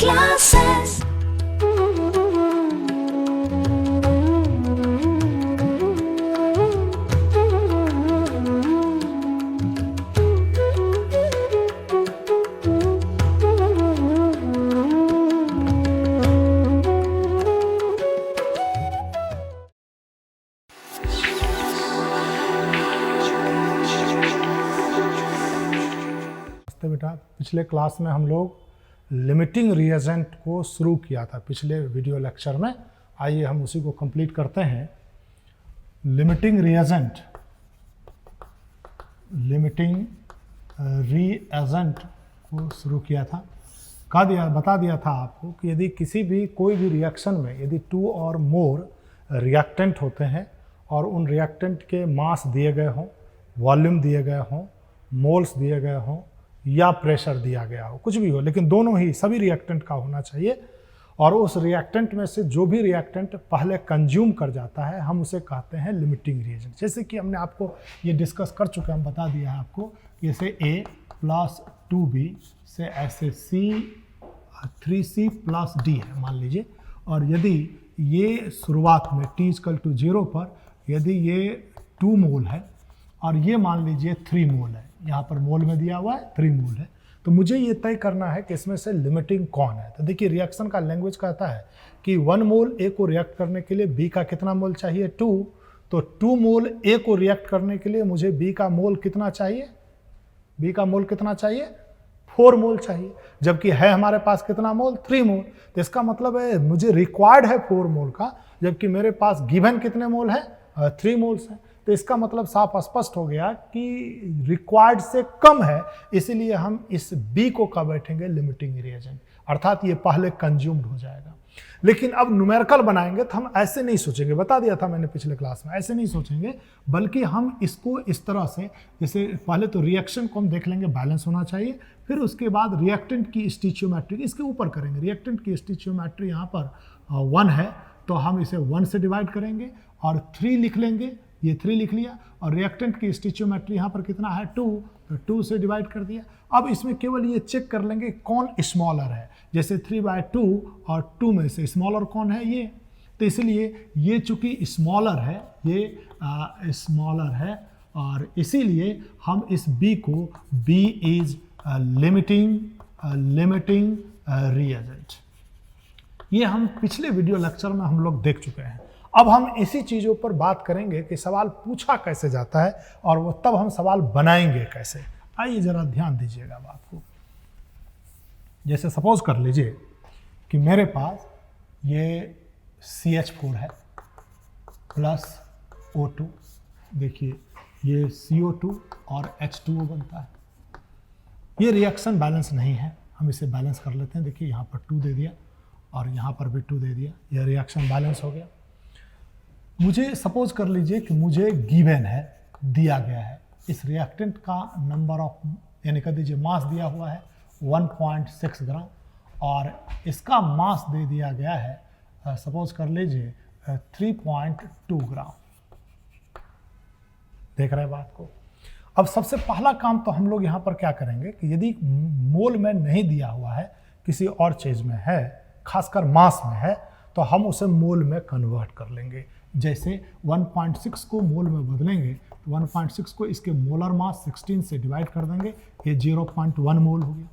classes. बेटा पिछले class में हम लोग लिमिटिंग रिएजेंट को शुरू किया था पिछले वीडियो लेक्चर में। आइए हम उसी को कंप्लीट करते हैं। लिमिटिंग रिएजेंट को शुरू किया था। बता दिया था आपको कि यदि किसी भी कोई भी रिएक्शन में यदि 2 और मोर रिएक्टेंट होते हैं और उन रिएक्टेंट के मास दिए गए हों, वॉल्यूम दिए गए हों, मोल्स दिए गए हों या प्रेशर दिया गया हो, कुछ भी हो, लेकिन दोनों ही सभी रिएक्टेंट का होना चाहिए। और उस रिएक्टेंट में से जो भी रिएक्टेंट पहले कंज्यूम कर जाता है हम उसे कहते हैं लिमिटिंग रिएजेंट। जैसे कि हमने आपको ये डिस्कस कर चुके हैं, हम बता दिया है आपको, जैसे A + 2B से ऐसे C 3C + D है मान लीजिए। और यदि ये शुरुआत में t = 0 पर यदि ये 2 मोल है और ये मान लीजिए 3 मोल है, यहाँ पर मोल में दिया हुआ है 3 मोल है, तो मुझे ये तय करना है कि इसमें से लिमिटिंग कौन है। तो देखिए रिएक्शन का लैंग्वेज कहता है कि 1 मोल A को रिएक्ट करने के लिए B का कितना मोल चाहिए 2, तो 2 मोल A को रिएक्ट करने के लिए मुझे B का मोल कितना चाहिए, B का मोल कितना चाहिए 4 मोल चाहिए, जबकि है हमारे पास कितना मोल 3 मोल। तो इसका मतलब है मुझे रिक्वायर्ड है 4 मोल का, जबकि मेरे पास गिवन कितने मोल है 3 मोल्स हैं। तो इसका मतलब साफ स्पष्ट हो गया कि रिक्वायर्ड से कम है, इसीलिए हम इस B को कब बैठेंगे लिमिटिंग रिएजेंट, अर्थात ये पहले कंज्यूम्ड हो जाएगा। लेकिन अब न्यूमेरिकल बनाएंगे तो हम ऐसे नहीं सोचेंगे, बता दिया था मैंने पिछले क्लास में, ऐसे नहीं सोचेंगे, बल्कि हम इसको इस तरह से, जैसे पहले तो रिएक्शन को हम देख लेंगे बैलेंस होना चाहिए, फिर उसके बाद रिएक्टेंट की स्टिचियोमेट्री इसके ऊपर करेंगे। रिएक्टेंट की स्टिचियोमेट्री यहाँ पर 1 है तो हम इसे 1 से डिवाइड करेंगे और 3 लिख लेंगे, ये 3 लिख लिया। और रिएक्टेंट की स्टिचियोमेट्री यहाँ पर कितना है 2, तो 2 से डिवाइड कर दिया। अब इसमें केवल ये चेक कर लेंगे कौन स्मॉलर है, जैसे 3/2 और 2 में से स्मॉलर कौन है ये, तो इसलिए ये चूंकि स्मॉलर है, ये स्मॉलर है और इसीलिए हम इस B को B इज लिमिटिंग रिएजेंट। ये हम पिछले वीडियो लेक्चर में हम लोग देख चुके हैं। अब हम इसी चीज़ों पर बात करेंगे कि सवाल पूछा कैसे जाता है और वो तब हम सवाल बनाएंगे कैसे। आइए ज़रा ध्यान दीजिएगा बात को। जैसे सपोज कर लीजिए कि मेरे पास ये CH4 है प्लस O2, देखिए ये CO2 और H2O बनता है। ये रिएक्शन बैलेंस नहीं है, हम इसे बैलेंस कर लेते हैं। देखिए यहाँ पर 2 दे दिया और यहाँ पर भी 2 दे दिया, यह रिएक्शन बैलेंस हो गया। मुझे सपोज कर लीजिए कि मुझे गिवन है, दिया गया है, इस रिएक्टेंट का नंबर ऑफ यानी कह दीजिए मास दिया हुआ है 1.6 ग्राम और इसका मास दे दिया गया है सपोज कर लीजिए 3.2 ग्राम। देख रहे हैं बात को। अब सबसे पहला काम तो हम लोग यहाँ पर क्या करेंगे कि यदि मोल में नहीं दिया हुआ है, किसी और चीज़ में है, खासकर मास में है, तो हम उसे मोल में कन्वर्ट कर लेंगे। जैसे 1.6 को मोल में बदलेंगे तो 1.6 को इसके मोलर मास 16 से डिवाइड कर देंगे, ये 0.1 मोल हो गया।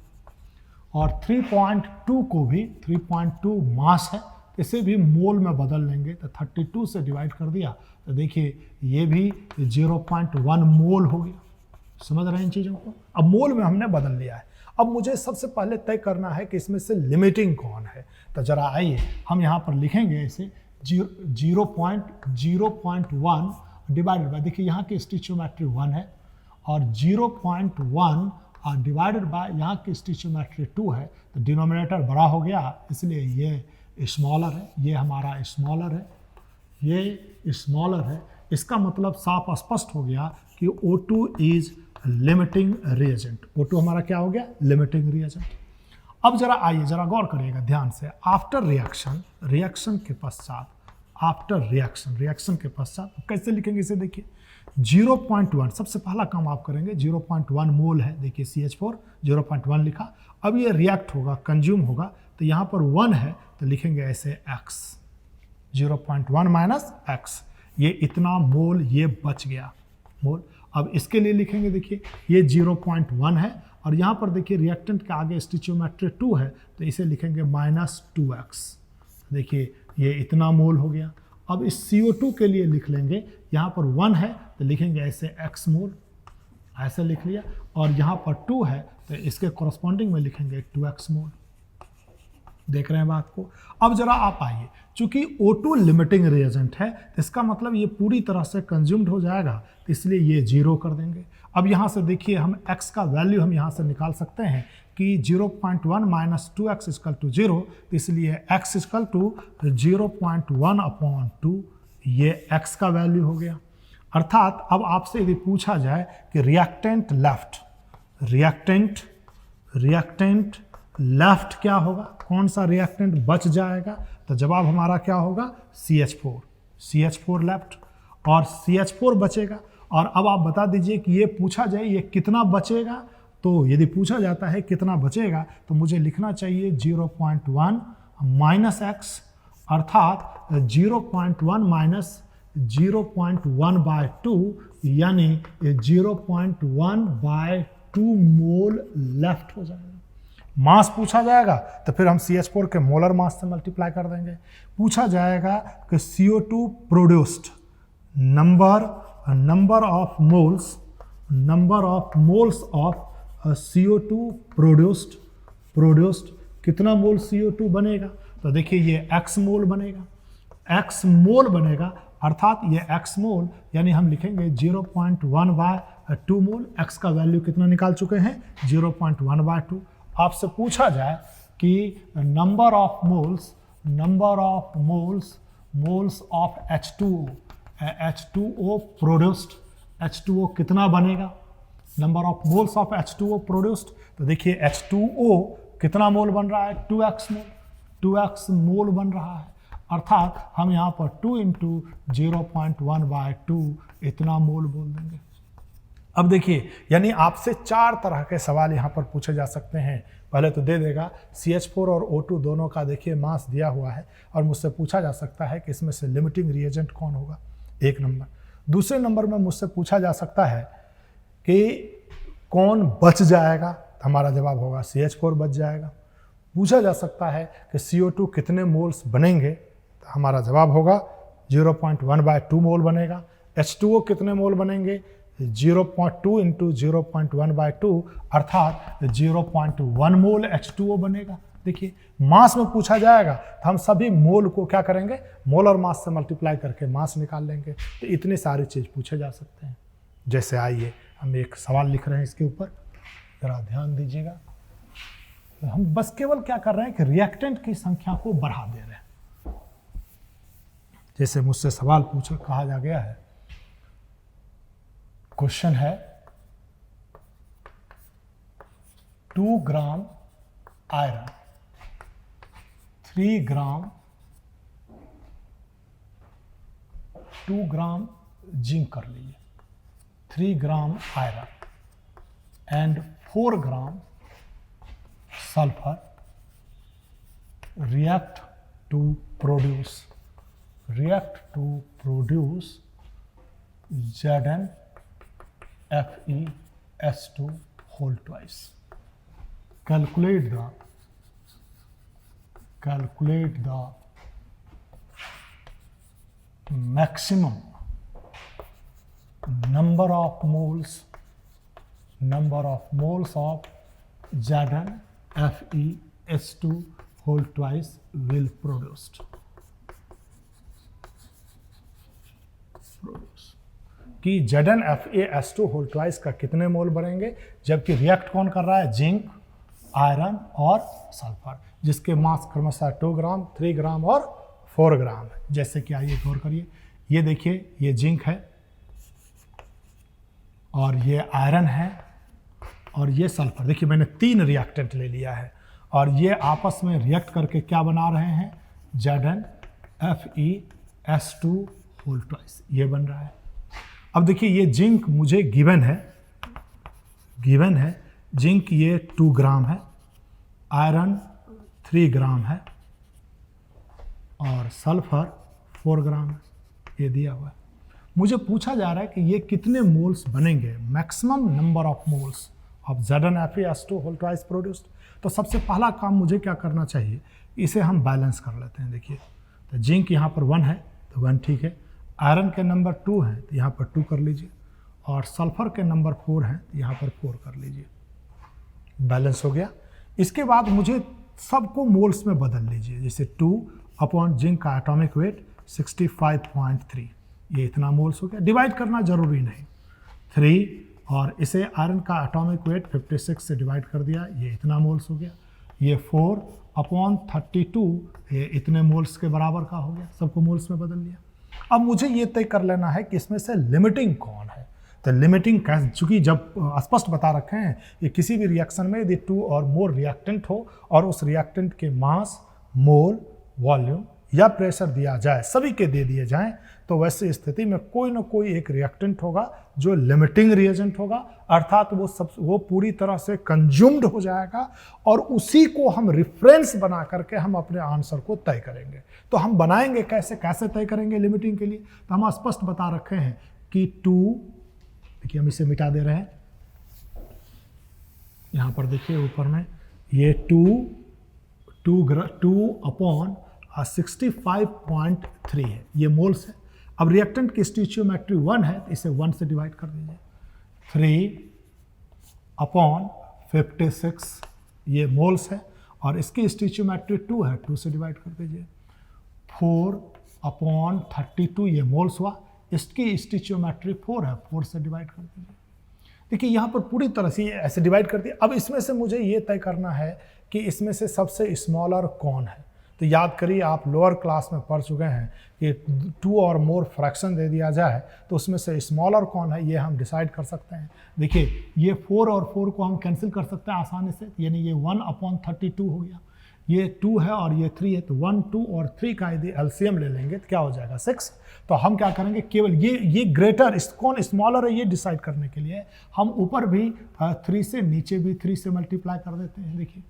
और 3.2 को भी 3.2 मास है, इसे भी मोल में बदल लेंगे तो 32 से डिवाइड कर दिया तो देखिए ये भी 0.1 मोल हो गया। समझ रहे हैं इन चीज़ों को। अब मोल में हमने बदल लिया है। अब मुझे सबसे पहले तय करना है कि इसमें से लिमिटिंग कौन है। तो जरा आइए हम यहाँ पर लिखेंगे इसे 0.1 डिवाइडेड बाय, देखिए यहाँ की स्टिचियोमेट्री 1 है और 0.1 डिवाइडेड बाय यहाँ की स्टिचियोमेट्री 2 है, तो डिनोमिनेटर बड़ा हो गया, इसलिए ये स्मॉलर है, ये हमारा स्मॉलर है, ये स्मॉलर है। इसका मतलब साफ स्पष्ट हो गया कि O2 is limiting reagent. O2 हमारा क्या हो गया लिमिटिंग रिएजेंट। अब जरा आइए जरा गौर करिएगा ध्यान से। आफ्टर रिएक्शन, रिएक्शन के पश्चात, आफ्टर रिएक्शन के पश्चात कैसे लिखेंगे इसे, देखिए 0.1 सबसे पहला काम आप करेंगे, 0.1 मोल है, देखिए CH4 0.1 लिखा। अब ये रिएक्ट होगा, कंज्यूम होगा, तो यहाँ पर 1 है तो लिखेंगे ऐसे x, 0.1 माइनस x, ये इतना मोल ये बच गया मोल। अब इसके लिए लिखेंगे, देखिए ये 0.1 है और यहाँ पर देखिए रिएक्टेंट के आगे स्टिचियोमेट्री 2 है तो इसे लिखेंगे -2x। देखिए ये इतना मोल हो गया। अब इस CO2 के लिए लिख लेंगे, यहाँ पर 1 है तो लिखेंगे ऐसे x मोल, ऐसे लिख लिया, और यहाँ पर 2 है तो इसके कॉरस्पॉन्डिंग में लिखेंगे 2x मोल। देख रहे हैं बात को। अब जरा आप आइए, चूंकि O2 लिमिटिंग रिएजेंट है इसका मतलब ये पूरी तरह से कंज्यूम्ड हो जाएगा, तो इसलिए ये 0 कर देंगे। अब यहाँ से देखिए हम x का वैल्यू हम यहाँ से निकाल सकते हैं कि 0.1 माइनस 2x इक्वल टू 0, इसलिए x इक्वल टू 0.1/2, ये x का वैल्यू हो गया। अर्थात अब आपसे यदि पूछा जाए कि रिएक्टेंट लेफ्ट क्या होगा, कौन सा रिएक्टेंट बच जाएगा, तो जवाब हमारा क्या होगा CH4 लेफ्ट, और CH4 बचेगा। और अब आप बता दीजिए कि ये पूछा जाए ये कितना बचेगा, तो यदि पूछा जाता है कितना बचेगा तो मुझे लिखना चाहिए 0.1 माइनस x, अर्थात 0.1 माइनस 0.1/2 यानी 0.1/2 मोल लेफ्ट हो जाएगा। मास पूछा जाएगा तो फिर हम CH4 के मोलर मास से मल्टीप्लाई कर देंगे। पूछा जाएगा कि CO2 produced, number of moles of CO2 produced, कितना मोल CO2 बनेगा, तो देखिए ये x मोल बनेगा, अर्थात ये x मोल यानी हम लिखेंगे 0.1/2 मोल। x का वैल्यू कितना निकाल चुके हैं 0.1/2। आपसे पूछा जाए कि number of moles of H2O produced, H2O कितना बनेगा, number of moles of H2O produced, तो देखिए H2O कितना मोल बन रहा है 2x मोल बन रहा है, अर्थात हम यहाँ पर 2 × 0.1/2 इतना मोल बोल देंगे। अब देखिए यानी आपसे 4 तरह के सवाल यहाँ पर पूछे जा सकते हैं। पहले तो दे देगा CH4 और O2 दोनों का देखिए मास दिया हुआ है और मुझसे पूछा जा सकता है कि इसमें से लिमिटिंग रिएजेंट कौन होगा, 1 नंबर। दूसरे नंबर में मुझसे पूछा जा सकता है कि कौन बच जाएगा, तो हमारा जवाब होगा CH4 बच जाएगा। पूछा जा सकता है कि CO2 कितने मोल्स बनेंगे, तो हमारा जवाब होगा 0.1/2 मोल बनेगा। H2O कितने मोल बनेंगे 0.2 × 0.1/2 अर्थात 0.1 मोल H2O बनेगा। देखिए मास में पूछा जाएगा तो हम सभी मोल को क्या करेंगे, मोलर मास से मल्टीप्लाई करके मास निकाल लेंगे। तो इतनी सारी चीज़ पूछे जा सकते हैं। जैसे आइए हम एक सवाल लिख रहे हैं, इसके ऊपर ज़रा ध्यान दीजिएगा। तो हम बस केवल क्या कर रहे हैं कि रिएक्टेंट की संख्या को बढ़ा दे रहे हैं। जैसे मुझसे सवाल कहा जा गया है, क्वेश्चन है 2 ग्राम आयरन, 3 ग्राम 2 ग्राम जिंक कर लीजिए, 3 gram iron and 4 gram sulphur react to produce ZnFeS2 whole twice. Calculate the maximum number of moles of ZnFeS2 whole twice will produced. कि ZnFeS2 होल ट्वाइस का कितने मोल बनेंगे, जबकि रिएक्ट कौन कर रहा है, जिंक, आयरन और सल्फर, जिसके मास क्रमशः 2 ग्राम, 3 ग्राम और 4 ग्राम है। जैसे कि आइए गौर करिए, ये देखिए ये जिंक है और ये आयरन है और ये सल्फर। देखिए मैंने 3 रिएक्टेंट ले लिया है और ये आपस में रिएक्ट करके क्या बना रहे हैं, ZnFeS2 होल ट्वाइस, ये बन रहा है। अब देखिए ये जिंक मुझे गिवन है, जिंक ये 2 ग्राम है, आयरन 3 ग्राम है और सल्फर 4 ग्राम है, ये दिया हुआ है। मुझे पूछा जा रहा है कि ये कितने मोल्स बनेंगे, maximum number of moles of ZnFeS2 whole twice produced. तो सबसे पहला काम मुझे क्या करना चाहिए, इसे हम बैलेंस कर लेते हैं। देखिए, तो जिंक यहाँ पर 1 है तो 1 ठीक है, आयरन के नंबर 2 है तो यहाँ पर 2 कर लीजिए, और सल्फर के नंबर 4 है तो यहाँ पर 4 कर लीजिए। बैलेंस हो गया। इसके बाद मुझे सबको मोल्स में बदल लीजिए, जैसे 2 अपॉन जिंक का एटॉमिक वेट 65.3, ये इतना मोल्स हो गया। डिवाइड करना जरूरी नहीं, 3 और इसे आयरन का एटॉमिक वेट 56 से डिवाइड कर दिया, ये इतना मोल्स हो गया। ये 4 अपॉन 32, ये इतने मोल्स के बराबर का हो गया, सबको मोल्स में बदल लिया। अब मुझे ये तय कर लेना है कि इसमें से लिमिटिंग कौन है। तो लिमिटिंग चूंकि जब स्पष्ट बता रखे हैं ये किसी भी रिएक्शन में यदि 2 और मोर रिएक्टेंट हो और उस रिएक्टेंट के मास, मोल, वॉल्यूम या प्रेशर दिया जाए, सभी के दे दिए जाएं, तो वैसे स्थिति में कोई ना कोई एक रिएक्टेंट होगा जो लिमिटिंग रिएजेंट होगा, अर्थात वो पूरी तरह से कंज्यूम्ड हो जाएगा और उसी को हम रिफरेंस बना करके हम अपने आंसर को तय करेंगे। तो हम बनाएंगे कैसे तय करेंगे लिमिटिंग के लिए, तो हम स्पष्ट बता रखे हैं कि 2, देखिए हम इसे मिटा दे रहे हैं, यहां पर देखिए ऊपर में ये 2 अपॉन 65.3 है, ये मोल्स है। अब रिएक्टेंट की स्टोइचियोमेट्री 1 है तो इसे 1 से डिवाइड कर दीजिए। 3 अपॉन 56 ये मोल्स है और इसकी स्टोइचियोमेट्री 2 है, 2 से डिवाइड कर दीजिए। 4 अपॉन 32 ये मोल्स हुआ, इसकी स्टोइचियोमेट्री 4 है, 4 से डिवाइड कर दीजिए। देखिए यहाँ पर पूरी तरह से ऐसे डिवाइड कर दिया। अब इसमें से मुझे ये तय करना है कि इसमें से सबसे स्मॉलर कौन है। तो याद करिए, आप लोअर क्लास में पढ़ चुके हैं कि 2 और मोर फ्रैक्शन दे दिया जाए तो उसमें से स्मॉलर कौन है ये हम डिसाइड कर सकते हैं। देखिए ये 4 और 4 को हम कैंसिल कर सकते हैं आसानी से, यानी ये 1 अपॉन 32 हो गया, ये 2 है और ये 3 है, तो 1, 2 और 3 का यदि एलसीएम ले लेंगे तो क्या हो जाएगा 6। तो हम क्या करेंगे, केवल ये ग्रेटर कौन स्मॉलर है ये डिसाइड करने के लिए हम ऊपर भी 3 से नीचे भी 3 से मल्टीप्लाई कर देते हैं। देखिए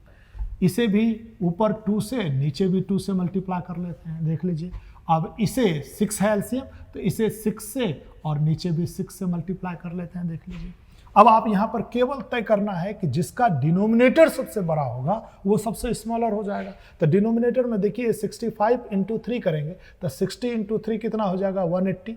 इसे भी ऊपर 2 से नीचे भी 2 से मल्टीप्लाई कर लेते हैं, देख लीजिए। अब इसे 6 है एलसीएम, तो इसे 6 से और नीचे भी 6 से मल्टीप्लाई कर लेते हैं, देख लीजिए। अब आप यहाँ पर केवल तय करना है कि जिसका डिनोमिनेटर सबसे बड़ा होगा वो सबसे स्मॉलर हो जाएगा। तो डिनोमिनेटर में देखिए 65 इंटू 3 करेंगे तो 60 इंटू 3 कितना हो जाएगा 180,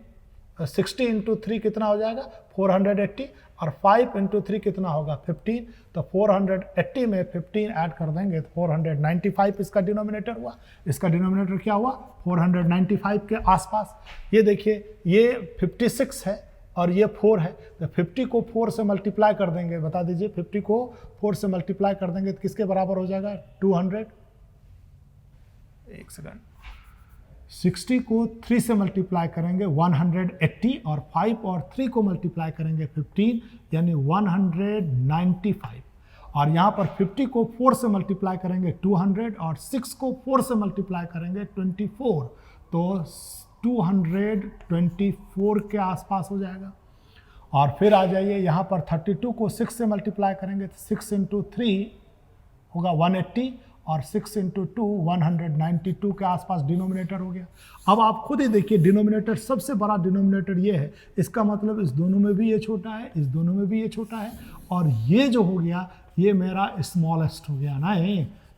60 इंटू 3 कितना हो जाएगा 480, और 5 इंटू 3 कितना होगा 15। तो 480 में 15 ऐड कर देंगे तो 495 इसका डिनोमिनेटर हुआ। इसका डिनोमिनेटर क्या हुआ 495 के आसपास। ये देखिए ये 56 है और ये 4 है, तो 50 को 4 से मल्टीप्लाई कर देंगे, बता दीजिए 50 को 4 से मल्टीप्लाई कर देंगे तो किसके बराबर हो जाएगा 200। एक सेकंड, 60 को 3 से मल्टीप्लाई करेंगे 180, और 5 और 3 को मल्टीप्लाई करेंगे 15, यानी 195। और यहाँ पर 50 को 4 से मल्टीप्लाई करेंगे 200, और 6 को 4 से मल्टीप्लाई करेंगे 24, तो 224 के आसपास हो जाएगा। और फिर आ जाइए यहाँ पर 32 को 6 से मल्टीप्लाई करेंगे तो 6 इंटू 3 होगा 180, और 6 इंटू 2 192 के आसपास डिनोमिनेटर हो गया। अब आप खुद ही देखिए डिनोमिनेटर सबसे बड़ा डिनोमिनेटर ये है, इसका मतलब इस दोनों में भी ये छोटा है, इस दोनों में भी ये छोटा है, और ये जो हो गया ये मेरा स्मॉलेस्ट हो गया ना,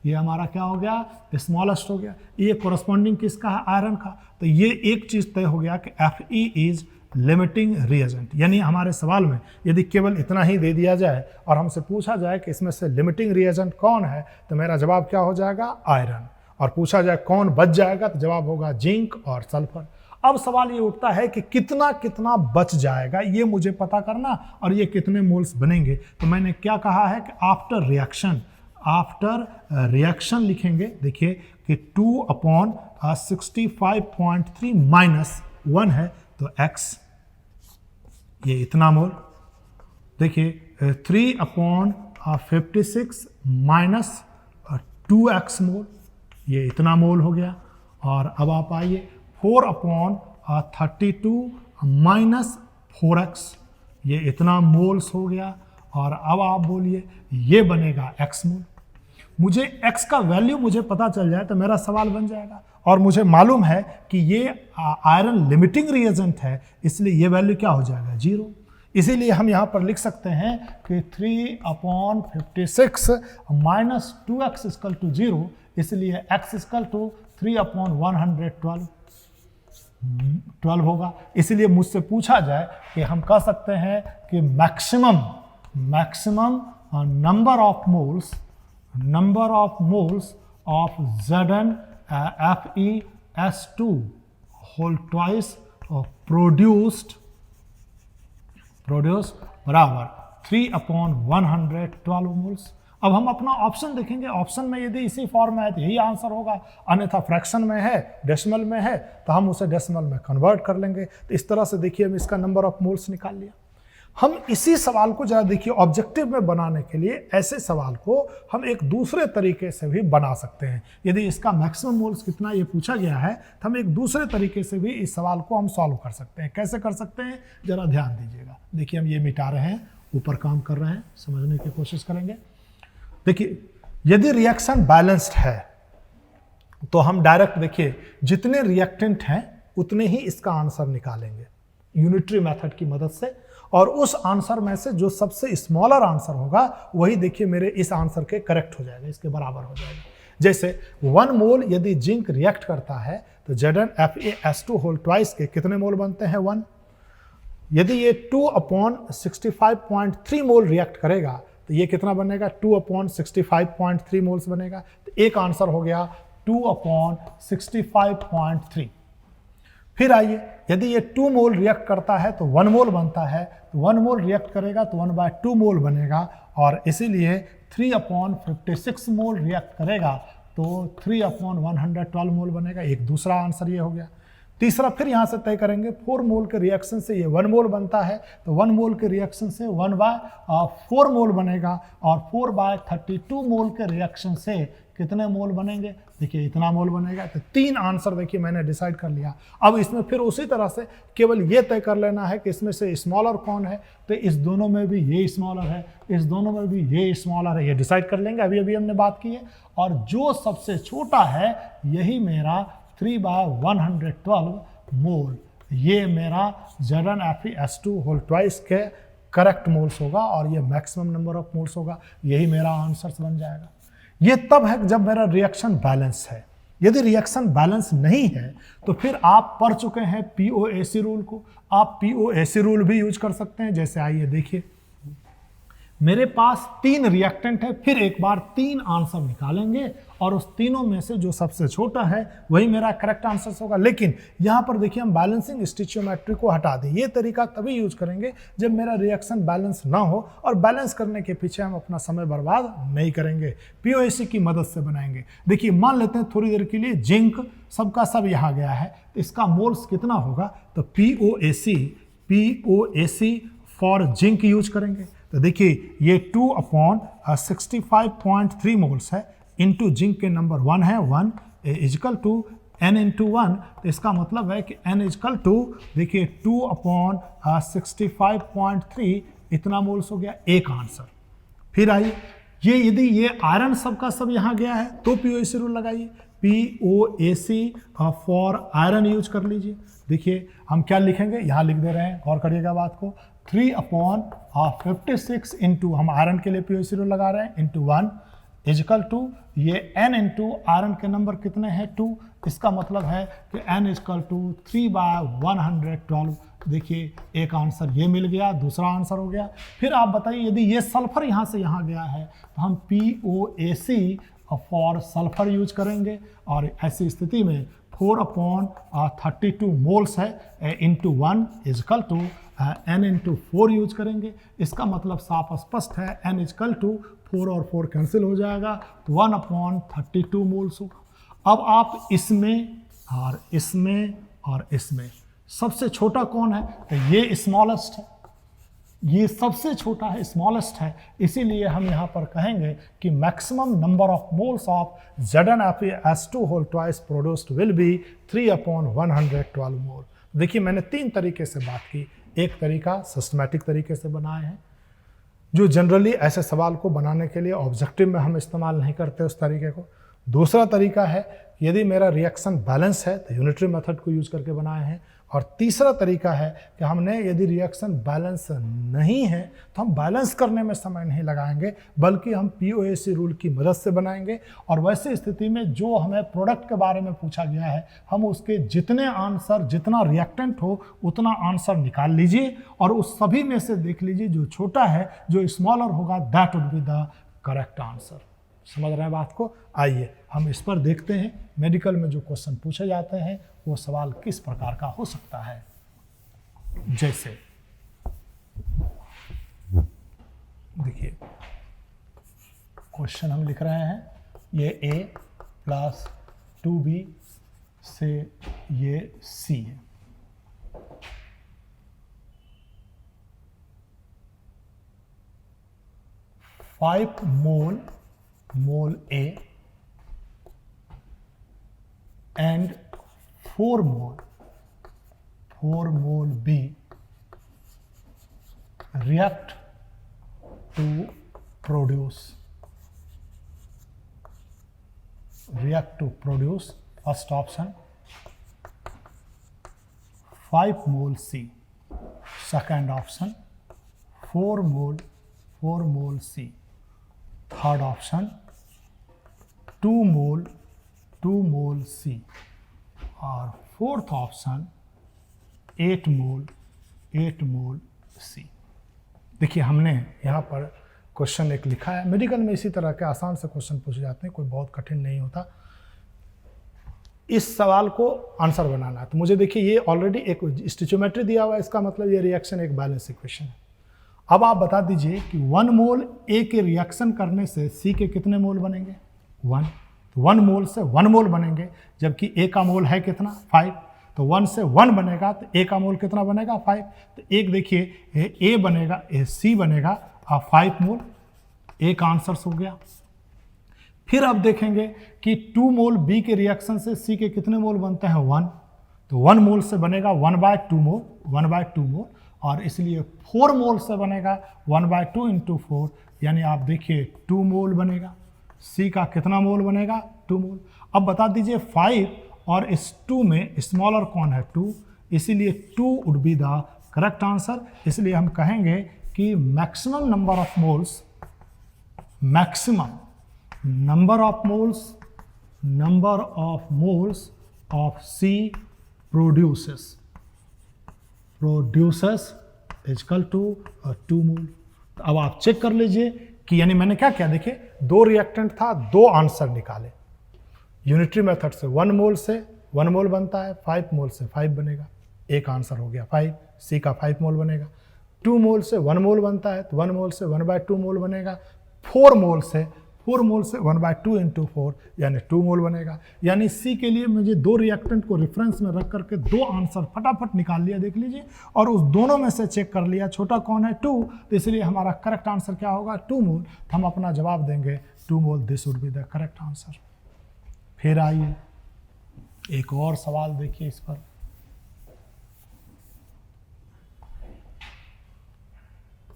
ये हमारा क्या हो गया स्मॉलेस्ट हो गया। ये कोरस्पॉन्डिंग किसका है आयरन का। तो ये एक चीज़ तय हो गया कि Fe इज लिमिटिंग रिएजेंट। यानी हमारे सवाल में यदि केवल इतना ही दे दिया जाए और हमसे पूछा जाए कि इसमें से लिमिटिंग रिएजेंट कौन है तो मेरा जवाब क्या हो जाएगा आयरन, और पूछा जाए कौन बच जाएगा तो जवाब होगा जिंक और सल्फर। अब सवाल ये उठता है कि कितना कितना बच जाएगा ये मुझे पता करना, और ये कितने मोल्स बनेंगे। तो मैंने क्या कहा है कि आफ्टर रिएक्शन लिखेंगे। देखिए कि 2 अपॉन 65.3 माइनस 1 है तो x, ये इतना मोल। देखिए 3 अपॉन 56 माइनस 2x मोल, ये इतना मोल हो गया। और अब आप आइए 4 अपॉन 32 माइनस 4x, ये इतना मोल्स हो गया। और अब आप बोलिए ये बनेगा x मोल। मुझे x का वैल्यू मुझे पता चल जाए तो मेरा सवाल बन जाएगा। और मुझे मालूम है कि ये आयरन लिमिटिंग रिएजेंट है, इसलिए ये वैल्यू क्या हो जाएगा, 0। इसीलिए हम यहाँ पर लिख सकते हैं कि 3/56 माइनस 2x इक्वल टू 0, इसलिए x इक्वल टू 3/112 होगा। इसलिए मुझसे पूछा जाए कि हम कह सकते हैं कि maximum number of moles of ZnFeS2 whole twice produced बराबर 3/112 मोल्स। अब हम अपना ऑप्शन देखेंगे, ऑप्शन में यदि इसी फॉर्म में है तो यही आंसर होगा, अन्यथा फ्रैक्शन में है, डेसिमल में है तो हम उसे डेसिमल में कन्वर्ट कर लेंगे। तो इस तरह से देखिए हम इसका नंबर ऑफ मोल्स निकाल लिया। हम इसी सवाल को जरा देखिए ऑब्जेक्टिव में बनाने के लिए ऐसे सवाल को हम एक दूसरे तरीके से भी बना सकते हैं। यदि इसका मैक्सिमम मोल्स कितना ये पूछा गया है तो हम एक दूसरे तरीके से भी इस सवाल को हम सॉल्व कर सकते हैं। कैसे कर सकते हैं जरा ध्यान दीजिएगा। देखिए हम ये मिटा रहे हैं, ऊपर काम कर रहे हैं, समझने की कोशिश करेंगे। देखिए यदि रिएक्शन बैलेंस्ड है तो हम डायरेक्ट देखिए जितने रिएक्टेंट हैं उतने ही इसका आंसर निकालेंगे यूनिटरी मेथड की मदद से, और उस आंसर में से जो सबसे स्मॉलर आंसर होगा वही देखिए मेरे इस आंसर के करेक्ट हो जाएगा, इसके बराबर हो जाएगा। जैसे 1 मोल यदि जिंक रिएक्ट करता है तो ZnFeS2 होल ट्वाइस के कितने मोल बनते हैं, 1। यदि ये 2/65.3 मोल रिएक्ट करेगा तो ये कितना बनेगा, 2/65.3 मोल्स बनेगा। तो एक आंसर हो गया 2/65.3। फिर आइए यदि ये 2 मोल रिएक्ट करता है तो 1 मोल बनता है, तो 1 मोल रिएक्ट करेगा तो 1/2 मोल बनेगा, और इसीलिए 3/56 मोल रिएक्ट करेगा तो 3/112 मोल बनेगा। एक दूसरा आंसर ये हो गया। तीसरा फिर यहाँ से तय करेंगे 4 मोल के रिएक्शन से ये 1 मोल बनता है, तो 1 मोल के रिएक्शन से 1/4 मोल बनेगा, और 4/32 मोल के रिएक्शन से कितने मोल बनेंगे, देखिए इतना मोल बनेगा। तो 3 आंसर देखिए मैंने डिसाइड कर लिया। अब इसमें फिर उसी तरह से केवल ये तय कर लेना है कि इसमें से स्मॉलर कौन है, तो इस दोनों में भी ये स्मॉलर है, इस दोनों में भी ये स्मॉलर है, ये डिसाइड कर लेंगे। अभी हमने बात की है, और जो सबसे छोटा है यही मेरा 3/112 मोल, ये मेरा ZnFeS2 होल ट्वाइस के करेक्ट मोल्स होगा, और ये मैक्सिमम नंबर ऑफ मोल्स होगा। यही मेरा आंसर बन जाएगा। ये तब है जब मेरा रिएक्शन बैलेंस है। यदि रिएक्शन बैलेंस नहीं है तो फिर आप पढ़ चुके हैं POAC रूल को, आप POAC रूल भी यूज कर सकते हैं। जैसे आइए देखिए मेरे पास 3 रिएक्टेंट है, फिर एक बार 3 आंसर निकालेंगे, और उस तीनों में से जो सबसे छोटा है वही मेरा करेक्ट आंसर होगा। लेकिन यहाँ पर देखिए हम बैलेंसिंग स्टिचियोमेट्री को हटा दें। ये तरीका तभी यूज करेंगे जब मेरा रिएक्शन बैलेंस ना हो, और बैलेंस करने के पीछे हम अपना समय बर्बाद नहीं करेंगे, POAC की मदद से बनाएंगे। देखिए मान लेते हैं थोड़ी देर के लिए जिंक सबका सब यहाँ गया है, तो इसका मोल्स कितना होगा, तो POAC फॉर जिंक यूज करेंगे। तो देखिए ये 2/65.3 मोल्स है, इंटू जिंक के नंबर 1 है, 1 इजकल टू n इंटू 1, तो इसका मतलब है कि n इजकल टू देखिए 2/65.3 इतना मोल्स हो गया, एक आंसर। फिर आइए ये यदि ये आयरन सबका सब यहाँ गया है तो POAC रूल लगाइए, POAC फॉर आयरन यूज कर लीजिए। देखिए हम क्या लिखेंगे, यहाँ लिख दे रहे हैं, गौर करिएगा बात को, 3/56 इंटू हम आयरन के लिए POAC रूल लगा रहे हैं, इंटू 1 इजकल टू ये n इंटू आयरन के नंबर कितने हैं, 2, इसका मतलब है कि n इजकल टू 3/112। देखिए एक आंसर ये मिल गया, दूसरा आंसर हो गया। फिर आप बताइए यदि ये सल्फर यहाँ से यहाँ गया है तो हम POAC फॉर सल्फर यूज करेंगे, और ऐसी स्थिति में 4/32 मोल्स है into 1 equal to n into 4 use करेंगे। इसका मतलब साफ स्पष्ट है, n इजकल टू 4 और 4 कैंसिल हो जाएगा, तो 1/32 मोल्स होगा। अब आप इसमें और इसमें और इसमें सबसे छोटा कौन है, तो ये स्मॉलेस्ट है, ये सबसे छोटा है, स्मॉलेस्ट है। इसीलिए हम यहाँ पर कहेंगे कि maximum number of moles of ZnFeS2 whole twice produced will be 3/112 mole. देखिए मैंने 3 तरीके से बात की, एक तरीका सिस्टमैटिक तरीके से बनाए हैं, जो जनरली ऐसे सवाल को बनाने के लिए ऑब्जेक्टिव में हम इस्तेमाल नहीं करते उस तरीके को। दूसरा तरीका है यदि मेरा रिएक्शन बैलेंस है तो यूनिटरी मेथड को यूज करके बनाए हैं। और तीसरा तरीका है कि हमने यदि रिएक्शन बैलेंस नहीं है तो हम बैलेंस करने में समय नहीं लगाएंगे, बल्कि हम POAC रूल की मदद से बनाएंगे। और वैसी स्थिति में जो हमें प्रोडक्ट के बारे में पूछा गया है, हम उसके जितने आंसर, जितना रिएक्टेंट हो उतना आंसर निकाल लीजिए और उस सभी में से देख लीजिए जो छोटा है, जो स्मॉलर होगा, that would be the correct answer. समझ रहे हैं बात को? आइए हम इस पर देखते हैं मेडिकल में जो क्वेश्चन पूछे जाते हैं वो सवाल किस प्रकार का हो सकता है। जैसे देखिए क्वेश्चन हम लिख रहे हैं, ये A + 2B से ये C है। Five mole A and 4 mole B react to produce first option 5 mole C, second option 4 mole C, third option 2 mole C और फोर्थ ऑप्शन 8 मोल C। देखिए हमने यहाँ पर क्वेश्चन एक लिखा है। मेडिकल में इसी तरह के आसान से क्वेश्चन पूछे जाते हैं, कोई बहुत कठिन नहीं होता। इस सवाल को आंसर बनाना है तो मुझे देखिए ये ऑलरेडी एक स्टिचोमेट्री दिया हुआ है, इसका मतलब ये रिएक्शन एक बैलेंस इक्वेशन है। अब आप बता दीजिए कि 1 मोल A के रिएक्शन करने से C के कितने मोल बनेंगे? 1। तो 1 मोल से 1 मोल बनेंगे, जबकि A का मोल है कितना? 5। तो 1 से 1 बनेगा तो A का मोल कितना बनेगा? 5। तो एक देखिए A बनेगा, C बनेगा और 5 मोल, एक आंसर हो गया। फिर अब देखेंगे कि 2 मोल B के रिएक्शन से C के कितने मोल बनते हैं? 1। तो 1 मोल से बनेगा 1/2 मोल, और इसलिए 4 मोल से बनेगा 1/2 × 4, यानी आप देखिए 2 मोल बनेगा। C का कितना मोल बनेगा? 2 मोल। अब बता दीजिए 5 और इस 2 में स्मॉलर कौन है? 2, इसीलिए 2 would be the correct answer. इसलिए हम कहेंगे कि maximum number of moles of C produces equal to 2 mole. अब आप चेक कर लीजिए कि यानी मैंने क्या किया, देखिए 2 रिएक्टेंट था, 2 आंसर निकाले। यूनिटरी मेथड से 1 मोल से 1 मोल बनता है, 5 मोल से 5 बनेगा, एक आंसर हो गया 5। C का 5 मोल बनेगा। 2 मोल से 1 मोल बनता है तो 1 मोल से 1/2 मोल बनेगा। 4 मोल से 1/2 × 4 यानी 2 मोल बनेगा। यानी C के लिए मुझे 2 रिएक्टेंट को रेफरेंस में रख करके 2 आंसर फटाफट निकाल लिया, देख लीजिए, और उस दोनों में से चेक कर लिया छोटा कौन है? 2। तो इसलिए हमारा करेक्ट आंसर क्या होगा? 2 मोल। तो हम अपना जवाब देंगे 2 mole, this would be the correct answer. फिर आइए एक और सवाल देखिए इस पर।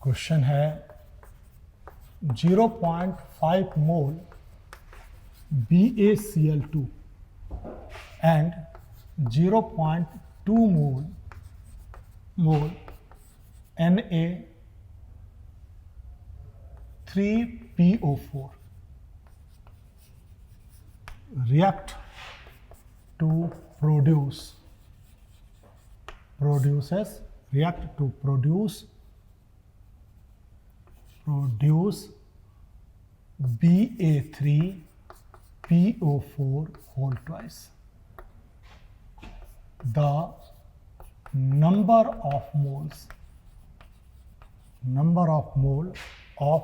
क्वेश्चन है 0.5 मोल BaCl2 and 0.2 mole Na3PO4 react to produce Ba3PO4 whole twice. The number of mole of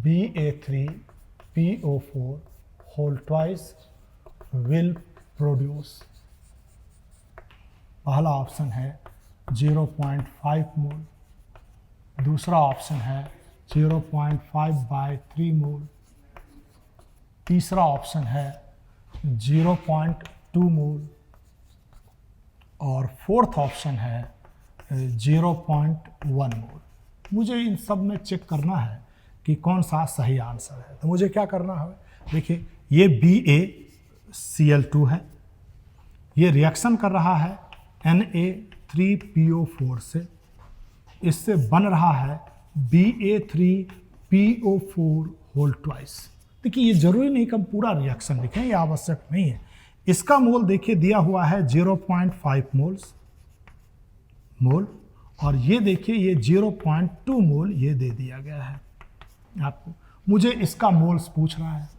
Ba3PO4 whole twice will produce। पहला ऑप्शन है 0.5 मोल, दूसरा ऑप्शन है 0.5/3 मोल, तीसरा ऑप्शन है 0.2 मोल और फोर्थ ऑप्शन है 0.1 मोल। मुझे इन सब में चेक करना है कि कौन सा सही आंसर है। तो मुझे क्या करना है, देखिए ये BaCl2 है, ये रिएक्शन कर रहा है Na3PO4 से, इससे बन रहा है Ba3PO4 होल ट्वाइस। देखिए ये जरूरी नहीं कि हम पूरा रिएक्शन लिखें, ये आवश्यक नहीं है। इसका मोल देखिए दिया हुआ है 0.5 मोल, और ये देखिए ये 0.2 मोल ये दे दिया गया है आपको। मुझे इसका मोल्स पूछ रहा है।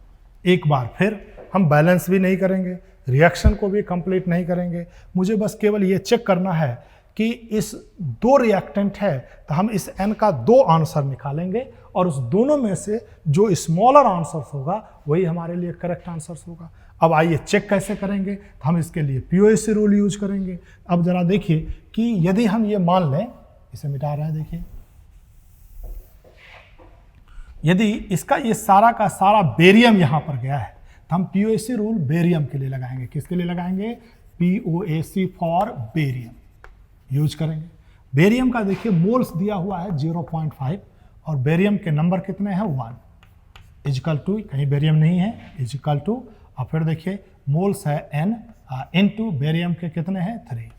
एक बार फिर हम बैलेंस भी नहीं करेंगे, रिएक्शन को भी कंप्लीट नहीं करेंगे, मुझे बस केवल ये चेक करना है कि इस दो रिएक्टेंट है तो हम इस n का 2 आंसर निकालेंगे और उस दोनों में से जो स्मॉलर आंसर होगा वही हमारे लिए करेक्ट आंसर होगा। अब आइए चेक कैसे करेंगे, तो हम इसके लिए POAC रूल यूज करेंगे। अब जरा देखिए कि यदि हम ये मान लें, इसे मिटा रहा है, देखिए यदि इसका ये सारा का सारा बेरियम यहां पर गया है तो हम POAC रूल बेरियम के लिए लगाएंगे। किसके लिए लगाएंगे? POAC फॉर बेरियम यूज करेंगे। बेरियम का देखिए मोल्स दिया हुआ है 0.5 और बेरियम के नंबर कितने हैं 1 इजिकल टू, कहीं बेरियम नहीं है, इजिकल टू, और फिर देखिए मोल्स है n इनटू बेरियम के कितने हैं 3।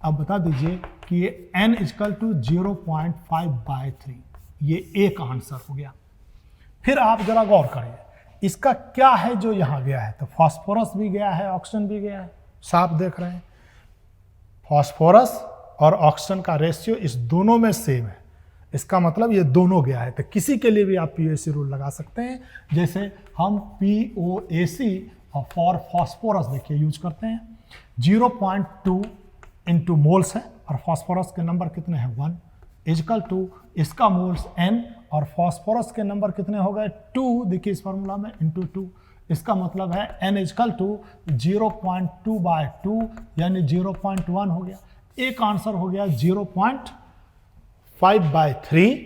अब बता दीजिए कि ये n इजिकल टू 0.5/3, ये एक आंसर हो गया। फिर आप जरा गौर करिए इसका क्या है जो यहाँ गया है, तो फास्फोरस भी गया है, ऑक्सीजन भी गया है, साफ देख रहे हैं। फास्फोरस और ऑक्सीजन का रेशियो इस दोनों में सेम है, इसका मतलब ये दोनों गया है। तो किसी के लिए भी आप POAC रूल लगा सकते हैं, जैसे हम POAC फॉर फास्फोरस देखिए यूज करते हैं। 0.2 इंटू मोल्स है और फास्फोरस के नंबर कितने हैं 1 इजिकल टू, इसका मोल्स n और फास्फोरस के नंबर कितने हो गए 2, देखिए इस फार्मूला में इंटू 2, इसका मतलब है n इजिकल टू 0.2/2 यानी 0.1 हो गया। एक आंसर हो गया 0.5/3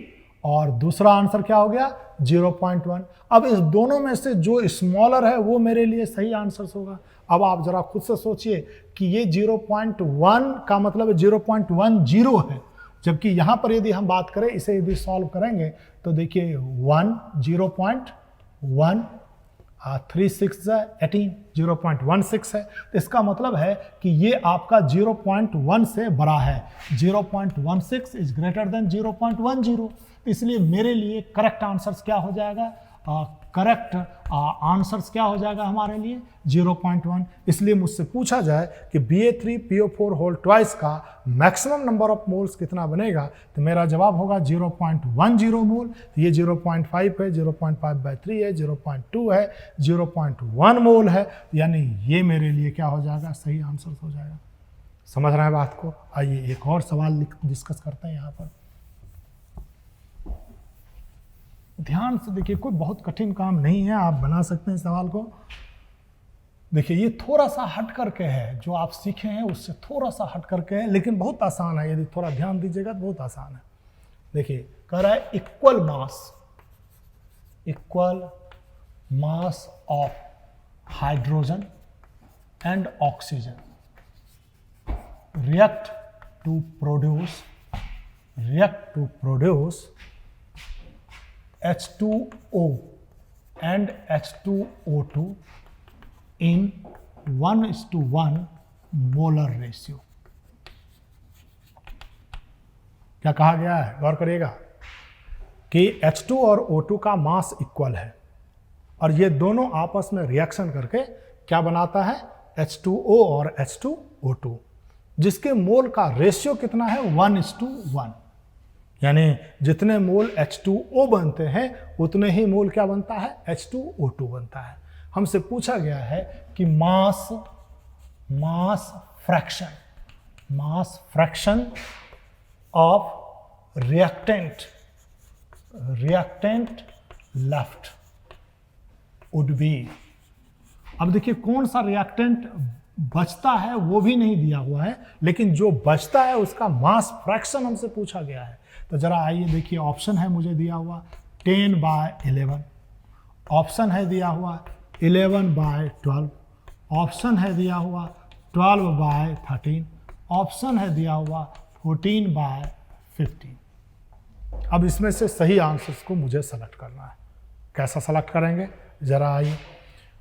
और दूसरा आंसर क्या हो गया 0.1। अब इस दोनों में से जो स्मॉलर है वो मेरे लिए सही आंसर होगा। अब आप जरा खुद से सोचिए कि ये 0.1 का मतलब 0.10 है, जबकि यहां पर यदि हम बात करें, इसे यदि सॉल्व करेंगे तो देखिए 0.1 3 6 18 0.16 है। तो इसका मतलब है कि ये आपका 0.1 से बड़ा है, 0.16 इज ग्रेटर देन 0.10। इसलिए मेरे लिए करेक्ट आंसर्स क्या हो जाएगा, करेक्ट आंसर्स क्या हो जाएगा हमारे लिए 0.1। इसलिए मुझसे पूछा जाए कि Ba3PO4 होल ट्वाइस का मैक्सिमम नंबर ऑफ मोल्स कितना बनेगा, तो मेरा जवाब होगा 0.10 मोल। ये 0.5 है, 0.5/3 है, 0.2 है, 0.1 मोल है, यानी ये मेरे लिए क्या हो जाएगा, सही आंसर हो जाएगा। समझ रहे हैं बात को? आइए एक और सवाल डिस्कस करते हैं यहाँ पर। ध्यान से देखिए, कोई बहुत कठिन काम नहीं है, आप बना सकते हैं सवाल को। देखिए ये थोड़ा सा हट करके है, जो आप सीखे हैं उससे थोड़ा सा हट करके है, लेकिन बहुत आसान है, यदि थोड़ा ध्यान दीजिएगा तो बहुत आसान है। देखिए कह रहा है equal mass of hydrogen and oxygen react to produce H2O and H2O2 in 1:1 molar ratio. क्या कहा गया है, गौर करिएगा कि H2 और O2 का मास इक्वल है और ये दोनों आपस में रिएक्शन करके क्या बनाता है, H2O और H2O2, जिसके मोल का रेशियो कितना है 1:1। यानी जितने मोल H2O बनते हैं उतने ही मोल क्या बनता है, H2O2 बनता है। हमसे पूछा गया है कि mass fraction of reactant left would be. अब देखिए कौन सा रिएक्टेंट बचता है वो भी नहीं दिया हुआ है, लेकिन जो बचता है उसका मास फ्रैक्शन हमसे पूछा गया है। तो जरा आइए देखिए, ऑप्शन है मुझे दिया हुआ 10/11, ऑप्शन है दिया हुआ 11/12, ऑप्शन है दिया हुआ 12/13, ऑप्शन है दिया हुआ 14/15। अब इसमें से सही आंसर्स को मुझे सेलेक्ट करना है। कैसा सेलेक्ट करेंगे ज़रा आइए,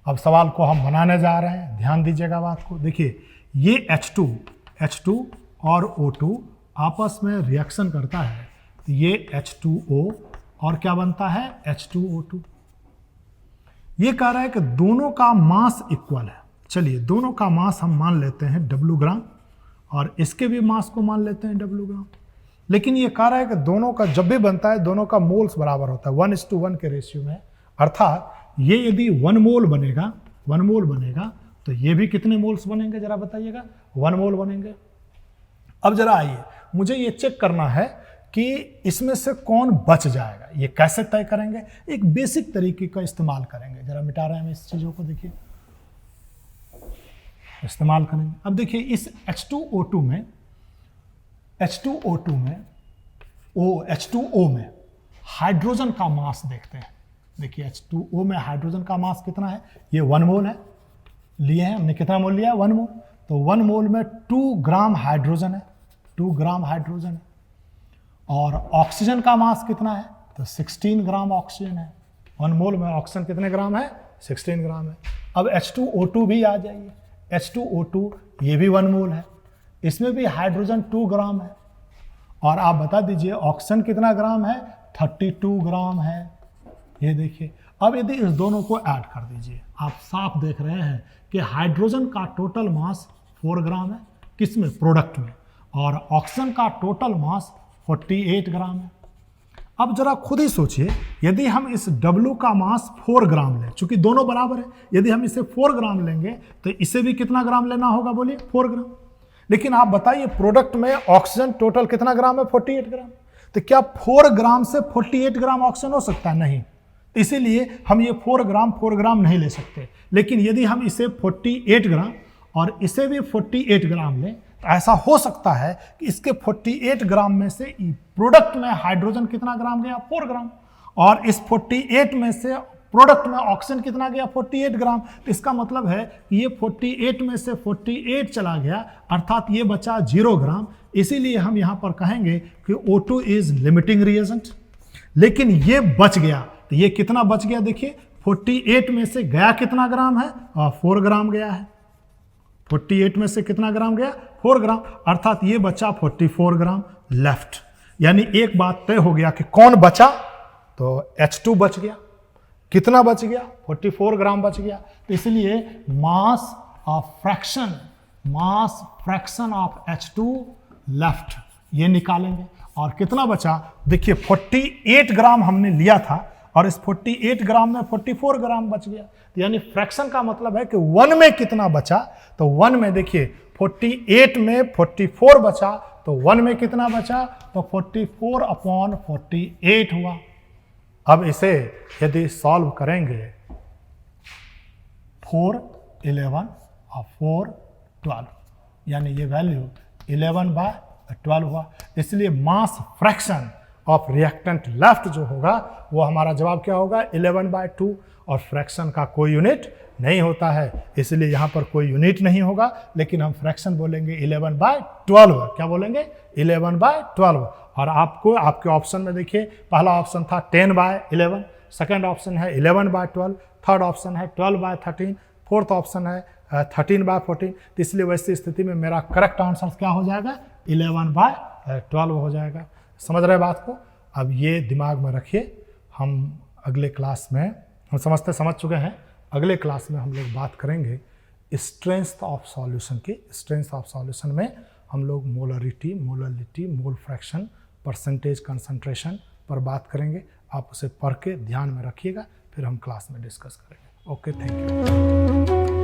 अब सवाल को हम बनाने जा रहे हैं, ध्यान दीजिएगा बात को। देखिए ये H2 और O2 आपस में रिएक्शन करता है, तो ये H2O और क्या बनता है H2O2। ये कह रहा है कि दोनों का मास इक्वल है। चलिए दोनों का मास हम मान लेते हैं W ग्राम और इसके भी मास को मान लेते हैं W ग्राम। लेकिन ये कह रहा है कि दोनों का जब भी बनता है दोनों का मोल्स बराबर होता है 1:1 के रेशियो में। अर्थात ये यदि 1 मोल बनेगा तो ये भी कितने मोल्स बनेंगे जरा बताइएगा, 1 मोल बनेंगे। अब जरा आइए, मुझे ये चेक करना है कि इसमें से कौन बच जाएगा। ये कैसे तय करेंगे, एक बेसिक तरीके का इस्तेमाल करेंगे। जरा मिटा रहे हैं हम इस चीज़ों को, देखिए इस्तेमाल करेंगे। अब देखिए इस H2O2 में H2O में हाइड्रोजन का मास देखते हैं। देखिए H2O में हाइड्रोजन का मास कितना है, ये 1 मोल है, लिए हैं हमने, कितना मोल लिया है 1 मोल। तो 1 मोल में 2 ग्राम हाइड्रोजन है, 2 ग्राम हाइड्रोजन है। और ऑक्सीजन का मास कितना है, तो 16 ग्राम ऑक्सीजन है। 1 मोल में ऑक्सीजन कितने ग्राम है, 16 ग्राम है। अब H2O2 भी आ जाइए, H2O2 ये भी 1 मोल है, इसमें भी हाइड्रोजन 2 ग्राम है। और आप बता दीजिए ऑक्सीजन कितना ग्राम है, 32 ग्राम है। ये देखिए, अब यदि इस दोनों को ऐड कर दीजिए, आप साफ देख रहे हैं कि हाइड्रोजन का टोटल मास 4 ग्राम है, किसमें, प्रोडक्ट में, और ऑक्सीजन का टोटल मास 48 ग्राम है। अब जरा खुद ही सोचिए, यदि हम इस W का मास 4 ग्राम लें, चूंकि दोनों बराबर है, यदि हम इसे 4 ग्राम लेंगे तो इसे भी कितना ग्राम लेना होगा, बोलिए 4 ग्राम। लेकिन आप बताइए प्रोडक्ट में ऑक्सीजन टोटल कितना ग्राम है, 48 ग्राम। तो क्या 4 ग्राम से 48 ग्राम ऑक्सीजन हो सकता है, नहीं। इसीलिए हम ये 4 ग्राम नहीं ले सकते। लेकिन यदि हम इसे 48 ग्राम और इसे भी 48 ग्राम लें, तो ऐसा हो सकता है कि इसके 48 ग्राम में से प्रोडक्ट में हाइड्रोजन कितना ग्राम गया, 4 ग्राम, और इस 48 में से प्रोडक्ट में ऑक्सीजन कितना गया, 48 ग्राम। तो इसका मतलब है कि ये 48 में से 48 चला गया, अर्थात ये बचा 0 ग्राम। इसीलिए हम यहाँ पर कहेंगे कि O2 इज लिमिटिंग रिएजेंट। लेकिन ये बच गया, तो ये कितना बच गया, देखिए 48 में से गया कितना ग्राम है, 4 ग्राम गया है। 48 में से कितना ग्राम गया, 4 ग्राम, अर्थात ये बचा 44 ग्राम लेफ्ट। यानी एक बात तय हो गया कि कौन बचा, तो H2 बच गया। कितना बच गया, 44 ग्राम बच गया। तो इसलिए मास फ्रैक्शन ऑफ H2 लेफ्ट ये निकालेंगे। और कितना बचा, देखिए 48 ग्राम हमने लिया था और इस 48 ग्राम में 44 ग्राम बच गया। यानी फ्रैक्शन का मतलब है कि 1 में कितना बचा, तो 1 में देखिए 48 में 44 बचा, तो 1 में कितना बचा, तो 44/48 हुआ। अब इसे यदि सॉल्व करेंगे, 4 11 और 4 12, यानी ये वैल्यू 11/12 हुआ। इसलिए मास फ्रैक्शन ऑफ रिएक्टेंट लेफ्ट जो होगा वो हमारा जवाब क्या होगा, 11/2। और फ्रैक्शन का कोई यूनिट नहीं होता है, इसलिए यहाँ पर कोई यूनिट नहीं होगा, लेकिन हम फ्रैक्शन बोलेंगे 11/12। क्या बोलेंगे, 11/12। और आपको आपके ऑप्शन में देखिए, पहला ऑप्शन था 10/11, सेकंड ऑप्शन है 11/12, थर्ड ऑप्शन है 12/13, फोर्थ ऑप्शन है 13/14। तो इसलिए वैसी स्थिति में मेरा करेक्ट आंसर क्या हो जाएगा, 11/12 हो जाएगा। समझ रहे बात को। अब ये दिमाग में रखिए, हम अगले क्लास में, हम समझ चुके हैं, अगले क्लास में हम लोग बात करेंगे स्ट्रेंथ ऑफ सॉल्यूशन की। स्ट्रेंथ ऑफ सॉल्यूशन में हम लोग molarity, molality, mole fraction, percentage concentration पर बात करेंगे। आप उसे पढ़ के ध्यान में रखिएगा, फिर हम क्लास में डिस्कस करेंगे। Okay, thank you.